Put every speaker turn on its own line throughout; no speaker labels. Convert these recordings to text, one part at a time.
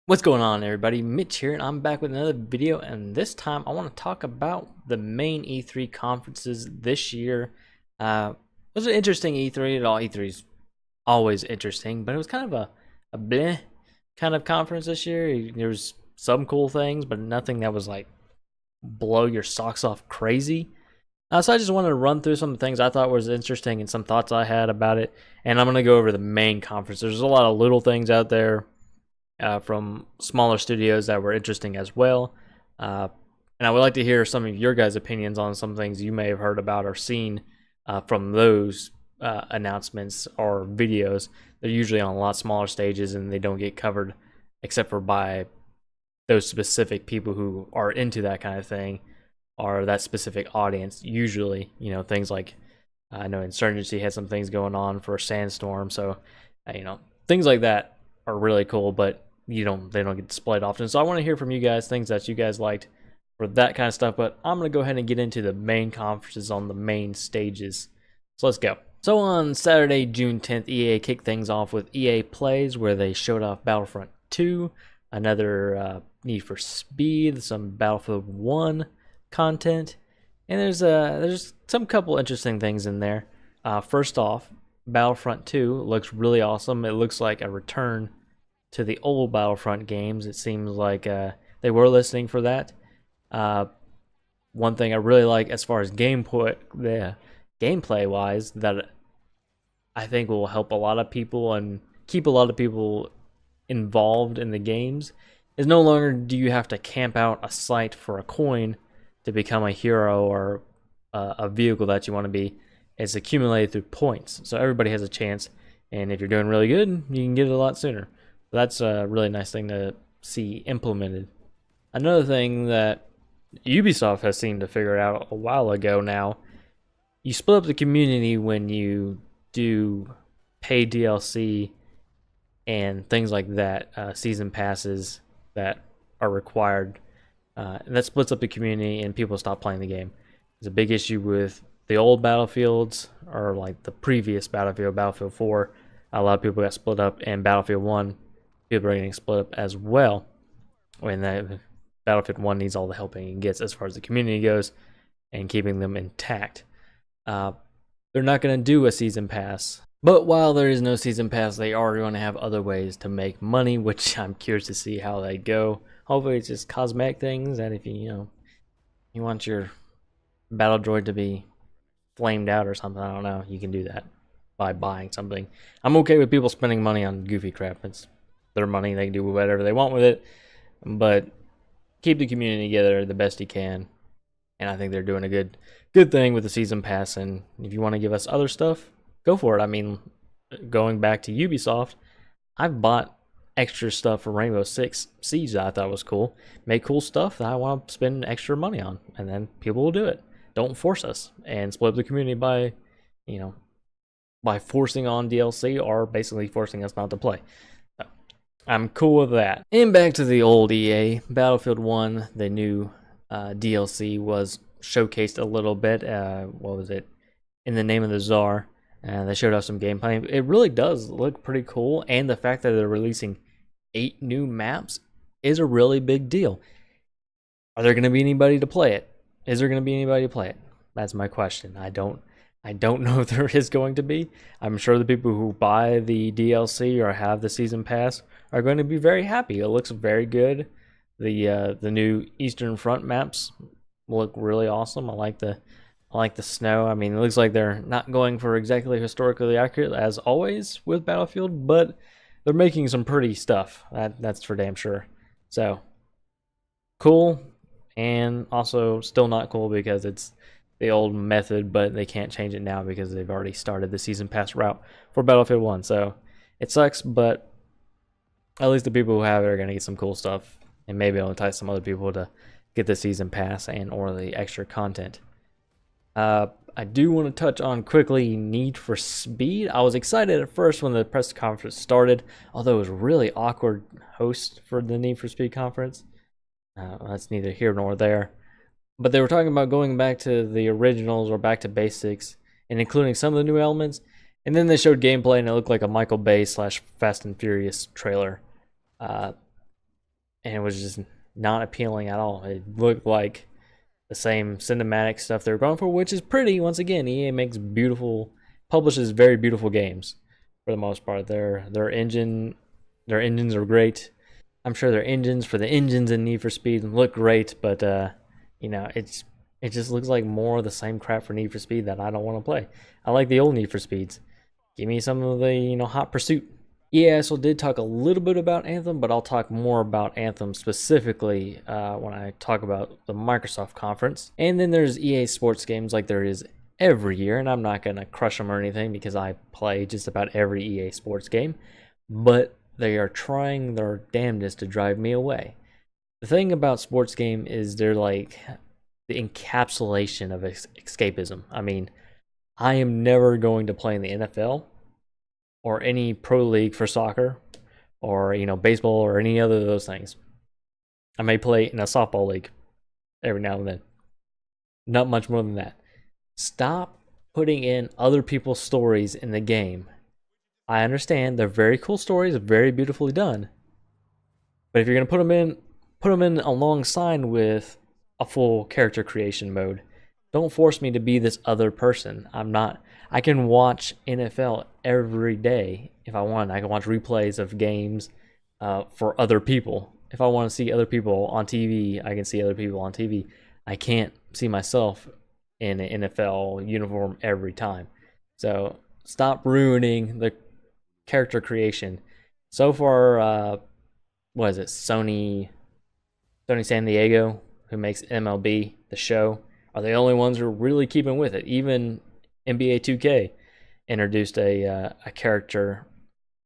What's going on, everybody? Mitch here, and I'm back with another video, and this time I want to talk about the main E3 conferences this year. It was an interesting E3. All E3 is always interesting, but it was kind of a bleh kind of conference this year. There was some cool things, but nothing that was like blow your socks off crazy. So I just wanted to run through some things I thought was interesting and some thoughts I had about it, and I'm going to go over the main conference. There's a lot of little things out there from smaller studios that were interesting as well. And I would like to hear some of your guys' opinions on some things you may have heard about or seen from those announcements or videos. They're usually on a lot smaller stages and they don't get covered except for by those specific people who are into that kind of thing or that specific audience. Usually, you know, things like I know Insurgency had some things going on for Sandstorm, so things like that are really cool, but they don't get displayed often. So I want to hear from you guys things that you guys liked for that kind of stuff, but I'm going to go ahead and get into the main conferences on the main stages. So let's go. So on Saturday, June 10th, EA kicked things off with EA Plays, where they showed off Battlefront 2, another Need for Speed, some Battlefield 1 content, and there's some couple interesting things in there. First off, Battlefront 2 looks really awesome. It looks like a return to the old Battlefront games. It seems like they were listening for that. One thing I really like as far as gameplay wise that I think will help a lot of people and keep a lot of people involved in the games is no longer do you have to camp out a site for a coin to become a hero or a vehicle that you want to be. It's accumulated through points, so everybody has a chance, and if you're doing really good, you can get it a lot sooner. That's a really nice thing to see implemented. Another thing that Ubisoft has seemed to figure out a while ago now, you split up the community when you do pay DLC and things like that, season passes that are required. And that splits up the community and people stop playing the game. There's a big issue with the old Battlefields, or like the previous Battlefield, Battlefield 4. A lot of people got split up, and Battlefield 1, people are getting split up as well. When that Battlefield 1 needs all the help it gets as far as the community goes and keeping them intact. They're not going to do a season pass, but while there is no season pass, they are going to have other ways to make money, which I'm curious to see how they go. Hopefully it's just cosmetic things, and if you want your battle droid to be flamed out or something, I don't know, you can do that by buying something. I'm okay with people spending money on goofy crap. It's their money, they can do whatever they want with it, but keep the community together the best you can. And I think they're doing a good thing with the season pass, and if you want to give us other stuff, go for it. I mean, going back to Ubisoft, I've bought extra stuff for Rainbow Six Siege that I thought was cool. Make cool stuff that I want to spend extra money on, and then people will do it. Don't force us and split up the community by forcing on DLC or basically forcing us not to play. So, I'm cool with that. And back to the old EA, Battlefield 1, the new DLC was showcased a little bit. What was it? In the Name of the Czar. They showed off some gameplay. It really does look pretty cool, and the fact that they're releasing 8 new maps is a really big deal. Are there going to be anybody to play it? Is there going to be anybody to play it? That's my question. I don't know if there is going to be. I'm sure the people who buy the DLC or have the season pass are going to be very happy. It looks very good. The new Eastern Front maps look really awesome. I like the snow. I mean, it looks like they're not going for exactly historically accurate as always with Battlefield, but they're making some pretty stuff. That's for damn sure. So cool, and also still not cool because it's the old method, but they can't change it now because they've already started the season pass route for Battlefield 1. So it sucks, but at least the people who have it are going to get some cool stuff, and maybe it'll entice some other people to get the season pass and or the extra content. I do want to touch on quickly Need for Speed. I was excited at first when the press conference started, although it was really awkward host for the Need for Speed conference. That's neither here nor there. But they were talking about going back to the originals or back to basics and including some of the new elements. And then they showed gameplay and it looked like a Michael Bay / Fast and Furious trailer. and it was just not appealing at all. It looked like the same cinematic stuff they were going for, which is pretty. Once again, EA makes beautiful, publishes very beautiful games for the most part. Their engines are great. I'm sure their engines for the engines in Need for Speed look great, but you know, it just looks like more of the same crap for Need for Speed that I don't want to play. I like the old Need for Speeds. Give me some of the, you know, Hot Pursuit. Yeah, so did talk a little bit about Anthem, but I'll talk more about Anthem specifically when I talk about the Microsoft conference. And then there's EA Sports games like there is every year, and I'm not going to crush them or anything because I play just about every EA Sports game, but they are trying their damnedest to drive me away. The thing about sports game is they're like the encapsulation of escapism. I mean, I am never going to play in the NFL or any pro league for soccer or, you know, baseball or any other of those things. I may play in a softball league every now and then. Not much more than that. Stop putting in other people's stories in the game. I understand they're very cool stories, very beautifully done. But if you're going to put them in alongside with a full character creation mode. Don't force me to be this other person. I'm not. I can watch NFL every day if I want. I can watch replays of games for other people. If I want to see other people on TV, I can see other people on TV. I can't see myself in an NFL uniform every time. So stop ruining the character creation. So far, what is it? Sony San Diego, who makes MLB, the show, are the only ones who are really keeping with it. Even NBA 2K introduced a character,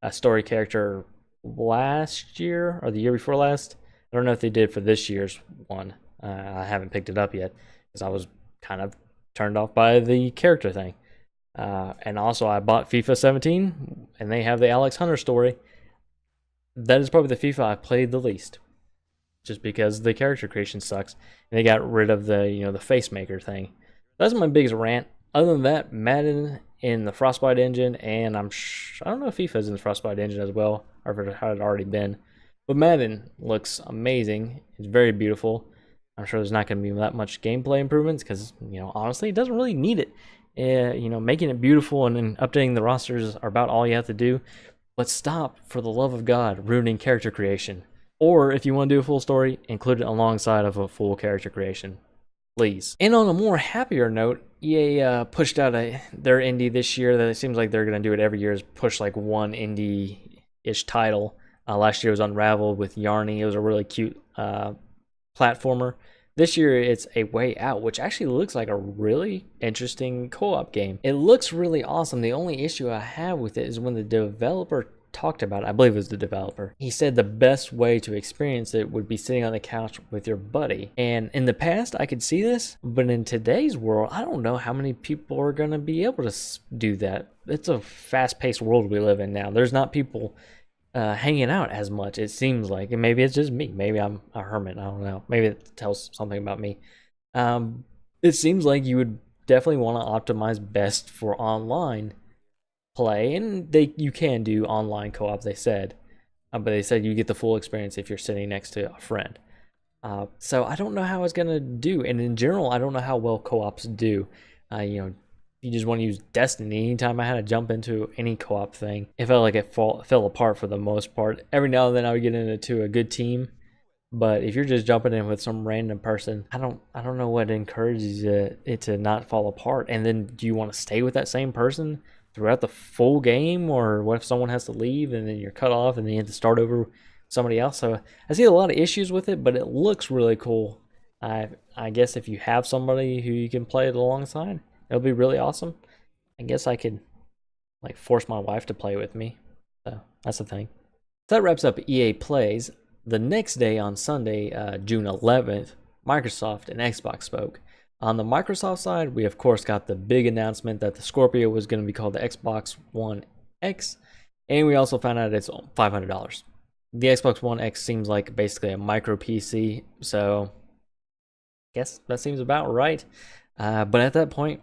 a story character last year or the year before last. I don't know if they did for this year's one. I haven't picked it up yet because I was kind of turned off by the character thing. And also I bought FIFA 17 and they have the Alex Hunter story. That is probably the FIFA I've played the least, just because the character creation sucks and they got rid of the, you know, the face maker thing. That's my biggest rant. Other than that, Madden in the Frostbite engine, and I don't know if FIFA's in the Frostbite engine as well, or if it had already been. But Madden looks amazing. It's very beautiful. I'm sure there's not going to be that much gameplay improvements because, you know, honestly, it doesn't really need it. You know, making it beautiful and then updating the rosters are about all you have to do. But stop, for the love of God, ruining character creation. Or if you want to do a full story, include it alongside of a full character creation, please. And on a more happier note, EA pushed out their indie this year. That it seems like they're going to do it every year, is push like one indie-ish title. Last year was Unravel with Yarny. It was a really cute platformer. This year it's A Way Out, which actually looks like a really interesting co-op game. It looks really awesome. The only issue I have with it is when the developer talked about it, I believe it was the developer, he said the best way to experience it would be sitting on the couch with your buddy. And in the past I could see this, but in today's world I don't know how many people are going to be able to do that. It's a fast-paced world we live in now. There's not people hanging out as much, it seems like. And maybe it's just me, maybe I'm a hermit, I don't know, maybe it tells something about me. It seems like you would definitely want to optimize best for online play, and you can do online co-op, they said, but they said you get the full experience if you're sitting next to a friend. So I don't know how it's gonna do, and in general I don't know how well co-ops do. You know, you just want to use Destiny. Anytime I had to jump into any co-op thing, it felt like it fell apart for the most part. Every now and then I would get into a good team, but if you're just jumping in with some random person, I don't know what encourages it to not fall apart. And then do you want to stay with that same person throughout the full game, or what if someone has to leave and then you're cut off and then you have to start over with somebody else? So I see a lot of issues with it, but it looks really cool. I guess if you have somebody who you can play it alongside, it'll be really awesome. I guess I could like force my wife to play with me. So that's the thing. So that wraps up EA Plays. The next day on Sunday, June 11th, Microsoft and Xbox spoke. On the Microsoft side, we of course got the big announcement that the Scorpio was going to be called the Xbox One X, and we also found out it's $500. The Xbox One X seems like basically a micro PC, so I guess that seems about right. But at that point,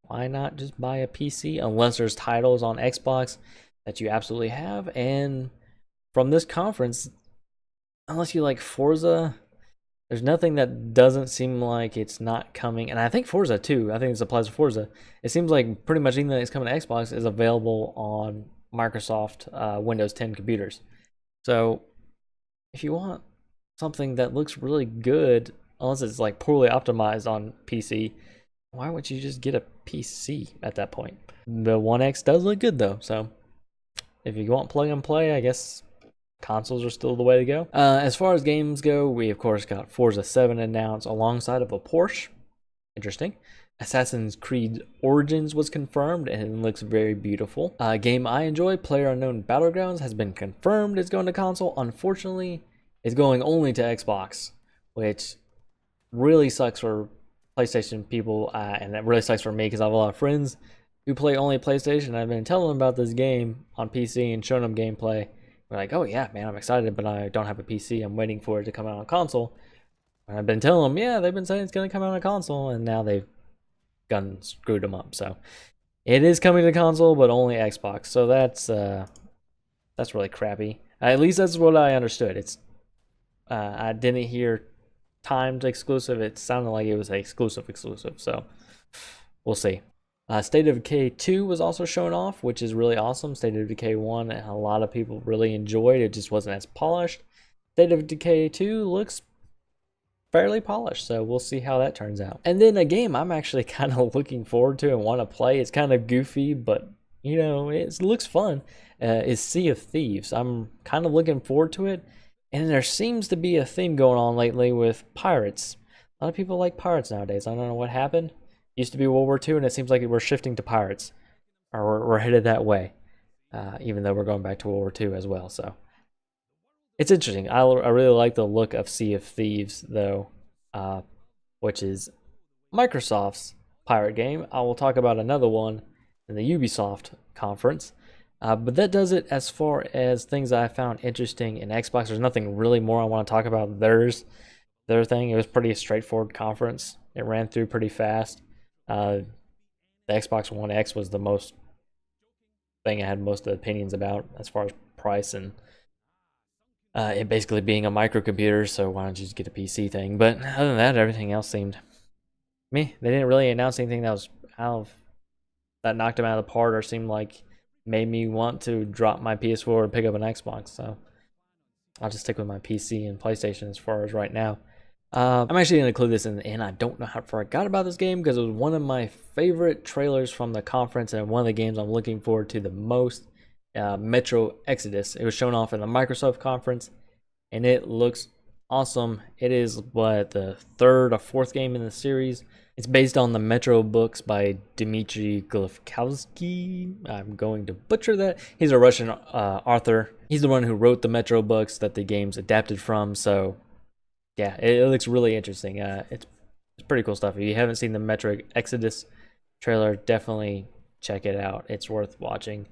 why not just buy a PC unless there's titles on Xbox that you absolutely have? And from this conference, unless you like Forza, there's nothing that doesn't seem like it's not coming. And I think Forza too. I think this applies to Forza. It seems like pretty much anything that's coming to Xbox is available on Microsoft Windows 10 computers. So if you want something that looks really good, unless it's like poorly optimized on PC, why would you just get a PC at that point? The One X does look good though, so if you want plug and play, I guess consoles are still the way to go. As far as games go, we of course got Forza 7 announced alongside of a Porsche. Interesting. Assassin's Creed Origins was confirmed and it looks very beautiful. A game I enjoy, PlayerUnknown Battlegrounds, has been confirmed it's going to console. Unfortunately, it's going only to Xbox, which really sucks for PlayStation people, and that really sucks for me because I have a lot of friends who play only PlayStation. I've been telling them about this game on PC and showing them gameplay. They're like, oh yeah, man, I'm excited, but I don't have a PC. I'm waiting for it to come out on console. And I've been telling them, yeah, they've been saying it's going to come out on console, and now they've gone screwed them up. So it is coming to console, but only Xbox. So that's really crappy. At least that's what I understood. It's I didn't hear timed exclusive. It sounded like it was exclusive. So we'll see. State of Decay 2 was also shown off, which is really awesome. State of Decay 1, a lot of people really enjoyed. It just wasn't as polished. State of Decay 2 looks fairly polished, so we'll see how that turns out. And then a game I'm actually kind of looking forward to and want to play. It's kind of goofy, but you know, it looks fun. Is Sea of Thieves. I'm kind of looking forward to it. And there seems to be a theme going on lately with pirates. A lot of people like pirates nowadays. I don't know what happened. Used to be World War II, and it seems like we're shifting to pirates, or we're headed that way, even though we're going back to World War II as well. So it's interesting. I really like the look of Sea of Thieves, though, which is Microsoft's pirate game. I will talk about another one in the Ubisoft conference. But that does it as far as things I found interesting in Xbox. There's nothing really more I want to talk about their thing. It was pretty straightforward conference. It ran through pretty fast. The Xbox One X was the most thing I had most of the opinions about as far as price and it basically being a microcomputer, so why don't you just get a PC thing? But other than that, everything else seemed meh. They didn't really announce anything that was that knocked them out of the park or seemed like made me want to drop my PS4 and pick up an Xbox. So I'll just stick with my PC and PlayStation as far as right now. I'm actually going to include this in the end. I don't know how I forgot about this game because it was one of my favorite trailers from the conference and one of the games I'm looking forward to the most. Metro Exodus. It was shown off in the Microsoft conference and it looks awesome. It is the third or fourth game in the series. It's based on the Metro books by Dmitry Glifkowski. I'm going to butcher that. He's a Russian author. He's the one who wrote the Metro books that the game's adapted from. So yeah, it looks really interesting. It's pretty cool stuff. If you haven't seen the Metro Exodus trailer, definitely check it out. It's worth watching.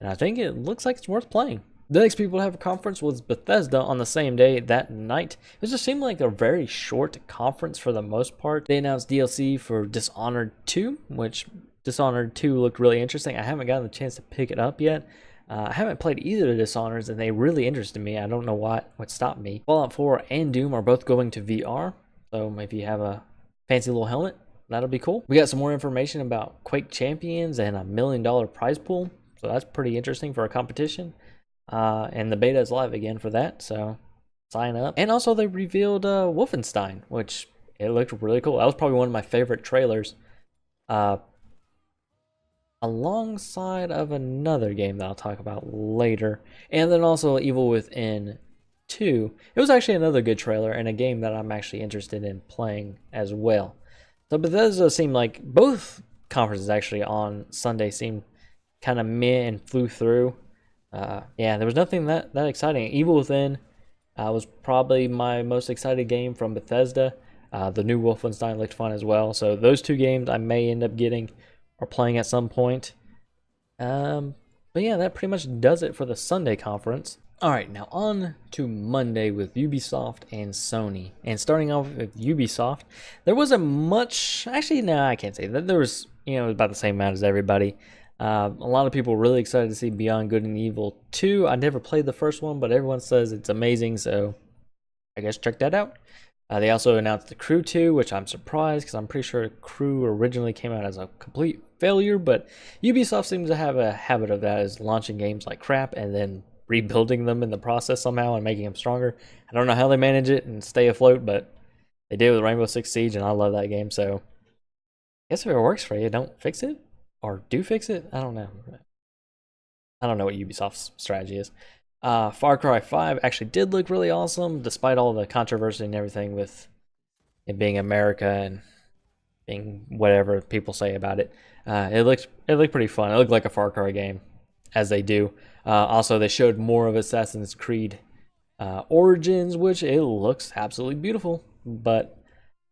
And I think it looks like it's worth playing. The next people to have a conference was Bethesda on the same day that night. It just seemed like a very short conference for the most part. They announced DLC for Dishonored 2, which Dishonored 2 looked really interesting. I haven't gotten the chance to pick it up yet. I haven't played either of the Dishonors, and they really interested me. I don't know what stopped me. Fallout 4 and Doom are both going to VR, so if you have a fancy little helmet, that'll be cool. We got some more information about Quake Champions and a $1 million prize pool, so that's pretty interesting for a competition. And the beta is live again for that, so sign up. And also they revealed Wolfenstein, which it looked really cool. That was probably one of my favorite trailers. Alongside of another game that I'll talk about later. And then also Evil Within 2. It was actually another good trailer and a game that I'm actually interested in playing as well. So Bethesda seemed like both conferences actually on Sunday seemed kind of meh and flew through. Yeah, there was nothing that exciting. Evil Within was probably my most excited game from Bethesda. The new Wolfenstein looked fun as well. So those two games I may end up getting or playing at some point. But yeah, that pretty much does it for the Sunday conference. Alright, now on to Monday with Ubisoft and Sony. And starting off with Ubisoft, there wasn't much, actually no, I can't say that. There was, about the same amount as everybody. A lot of people were really excited to see Beyond Good and Evil 2. I never played the first one, but everyone says it's amazing, so I guess check that out. They also announced The Crew 2, which I'm surprised because I'm pretty sure Crew originally came out as a complete failure, but Ubisoft seems to have a habit of that, is launching games like crap and then rebuilding them in the process somehow and making them stronger. I don't know how they manage it and stay afloat, but they did with Rainbow Six Siege, and I love that game, so I guess if it works for you, don't fix it, or do fix it. I don't know. I don't know what Ubisoft's strategy is. Far Cry 5 actually did look really awesome, despite all the controversy and everything with it being America and being whatever people say about it. It looked pretty fun. It looked like a Far Cry game, as they do. Also, they showed more of Assassin's Creed Origins, which it looks absolutely beautiful. But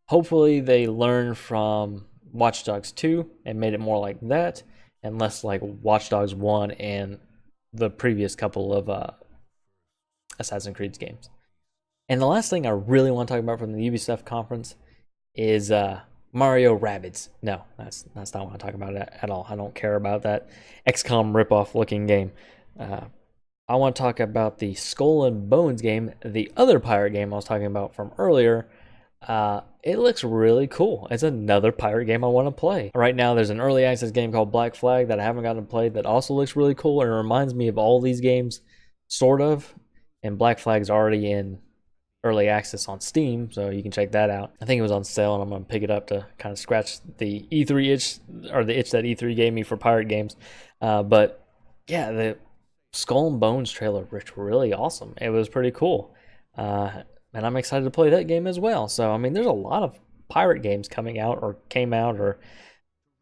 hopefully they learn from Watch Dogs 2 and made it more like that, and less like Watch Dogs 1 and the previous couple of Assassin's Creed games. And the last thing I really want to talk about from the Ubisoft conference is Mario Rabbids. No, that's not what I'm talking about at all. I don't care about that XCOM ripoff looking game. I want to talk about the Skull and Bones game, the other pirate game I was talking about from earlier. It looks really cool. It's another pirate game I want to play. Right now, there's an early access game called Black Flag that I haven't gotten to play that also looks really cool, and it reminds me of all these games, sort of. And Black Flag's already in early access on Steam, so you can check that out. I think it was on sale, and I'm going to pick it up to kind of scratch the E3 itch, or the itch that E3 gave me for pirate games. But yeah, the Skull and Bones trailer looked really awesome. It was pretty cool. And I'm excited to play that game as well. So, I mean, there's a lot of pirate games coming out or came out or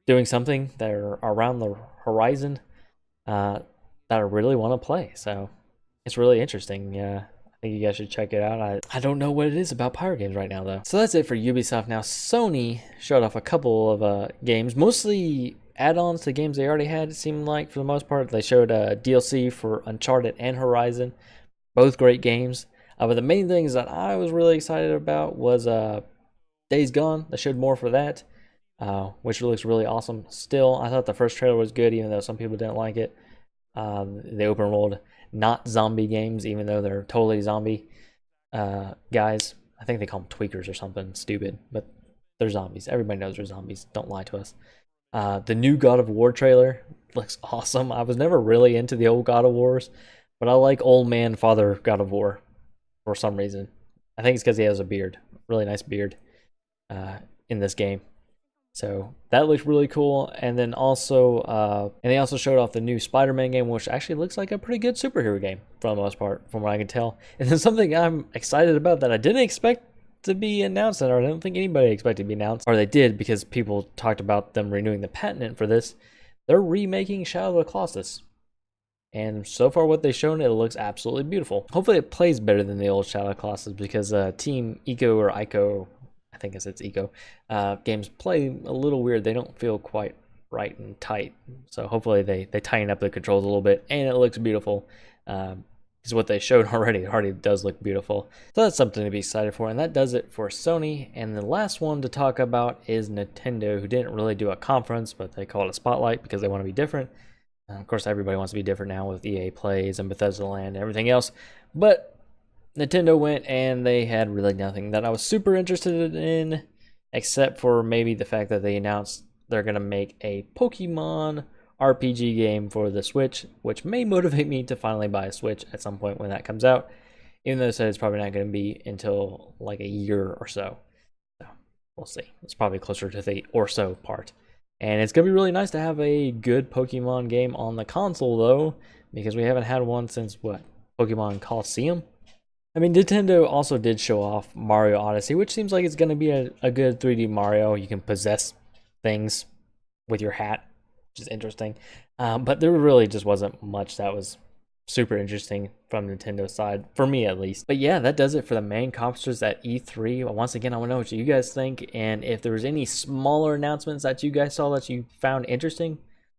doing something that are around the horizon that I really want to play. So, it's really interesting. I think you guys should check it out. I don't know what it is about pirate games right now, though. So, that's it for Ubisoft. Now, Sony showed off a couple of games, mostly add-ons to games they already had, it seemed like, for the most part. They showed DLC for Uncharted and Horizon, both great games. But the main things that I was really excited about was Days Gone. They showed more for that, which looks really awesome. Still, I thought the first trailer was good, even though some people didn't like it. The open world, not zombie games, even though they're totally zombie guys. I think they call them tweakers or something stupid, but they're zombies. Everybody knows they're zombies. Don't lie to us. The new God of War trailer looks awesome. I was never really into the old God of Wars, but I like old man father God of War for some reason. I think it's because he has a beard, really nice beard in this game. So that looks really cool. And then also, and they also showed off the new Spider-Man game, which actually looks like a pretty good superhero game for the most part, from what I can tell. And then something I'm excited about that I didn't expect to be announced, or I don't think anybody expected to be announced, or they did because people talked about them renewing the patent for this. They're remaking Shadow of the Colossus. And so far what they've shown, it looks absolutely beautiful. Hopefully it plays better than the old Shadow Colossus, because Team Eco or Ico, I think it's Eco, games play a little weird. They don't feel quite right and tight. So hopefully they tighten up the controls a little bit, and it looks beautiful. Is what they showed already. It already does look beautiful. So that's something to be excited for. And that does it for Sony. And the last one to talk about is Nintendo, who didn't really do a conference, but they call it a spotlight because they want to be different. Of course, everybody wants to be different now with EA Plays and Bethesda Land and everything else. But Nintendo went and they had really nothing that I was super interested in, except for maybe the fact that they announced they're going to make a Pokemon RPG game for the Switch, which may motivate me to finally buy a Switch at some point when that comes out, even though they said it's probably not going to be until like a year or so. So we'll see. It's probably closer to the or so part. And it's going to be really nice to have a good Pokemon game on the console, though, because we haven't had one since, what, Pokemon Coliseum? I mean, Nintendo also did show off Mario Odyssey, which seems like it's going to be a good 3D Mario. You can possess things with your hat, which is interesting. But there really just wasn't much that was super interesting from Nintendo's side, for me at least. But yeah, that does it for the main conferences at E3. Once again, I want to know what you guys think, and if there was any smaller announcements that you guys saw that you found interesting,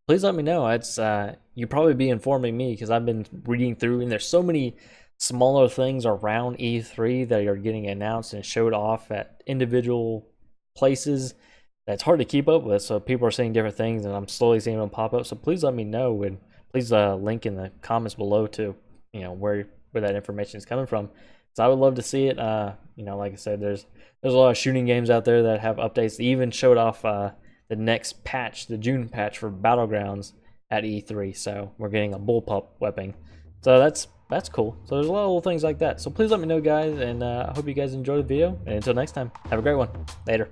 please let me know. It's you'd probably be informing me, because I've been reading through, and there's so many smaller things around E3 that are getting announced and showed off at individual places that's hard to keep up with. So people are saying different things, and I'm slowly seeing them pop up. So please let me know, and please link in the comments below to where that information is coming from, So I would love to see it. You know, like I said, there's a lot of shooting games out there that have updates. They even showed off the next patch, the June patch for Battlegrounds at E3. So we're getting a bullpup weapon. So that's cool. So there's a lot of little things like that. So please let me know, guys, and I hope you guys enjoyed the video. And until next time, have a great one. Later.